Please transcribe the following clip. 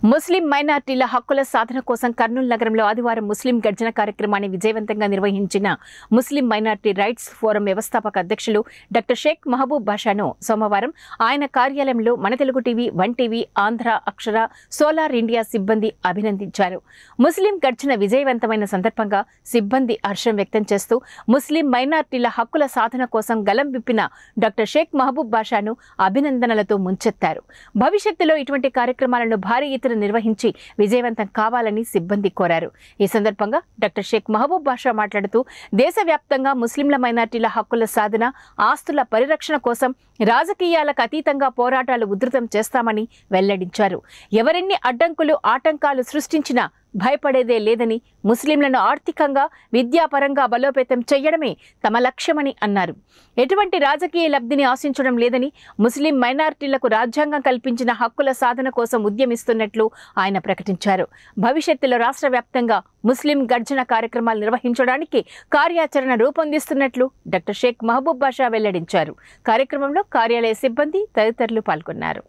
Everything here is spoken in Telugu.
ముస్లిం మైనార్టీల హక్కుల సాధన కోసం కర్నూలు నగరంలో ఆదివారం ముస్లిం గర్జన కార్యక్రమాన్ని విజయవంతంగా నిర్వహించిన ముస్లిం మైనార్టీ రైట్స్ ఫోరం వ్యవస్థాపక అధ్యక్షులు డాక్టర్ షేక్ మహబూబ్ బాషాను సోమవారం ఆయన కార్యాలయంలో మన Telugu TV, one TV, Andhra, Akshara, solar India సిబ్బంది అభినందించారు. ముస్లిం గర్జన విజయవంతమైన సందర్భంగా సిబ్బంది హర్షం వ్యక్తం చేస్తూ ముస్లిం మైనార్టీల హక్కుల సాధన కోసం గలం విప్పిన డాక్టర్ షేక్ మహబూబ్ బాషాను అభినందనలతో ముంచెత్తారు. భవిష్యత్తులో ఇటువంటి కార్యక్రమాలను భారీ ఎత్తున నిర్వహించి విజయవంతం కావాలని సిబ్బంది కోరారు. ఈ సందర్భంగా డాక్టర్ షేక్ మహబూబ్ బాషా మాట్లాడుతూ దేశవ్యాప్తంగా ముస్లింల మైనార్టీల హక్కుల సాధన, ఆస్తుల పరిరక్షణ కోసం రాజకీయాలకు అతీతంగా పోరాటాలు ఉధృతం చేస్తామని వెల్లడించారు. ఎవరెన్ని అడ్డంకులు, ఆటంకాలు సృష్టించినా భయపడేదే లేదని, ముస్లింలను ఆర్థికంగా, విద్యాపరంగా బలోపేతం చేయడమే తమ లక్ష్యమని అన్నారు. ఎటువంటి రాజకీయ లబ్ధిని ఆశించడం లేదని, ముస్లిం మైనారిటీలకు రాజ్యాంగం కల్పించిన హక్కుల సాధన కోసం ఉద్యమిస్తున్నట్లు ఆయన ప్రకటించారు. భవిష్యత్తులో రాష్ట్ర వ్యాప్తంగా ముస్లిం గర్జన కార్యక్రమాలు నిర్వహించడానికి కార్యాచరణ రూపొందిస్తున్నట్లు డాక్టర్ షేక్ మహబూబ్ బాషా వెల్లడించారు. కార్యక్రమంలో కార్యాలయ సిబ్బంది తదితరులు పాల్గొన్నారు.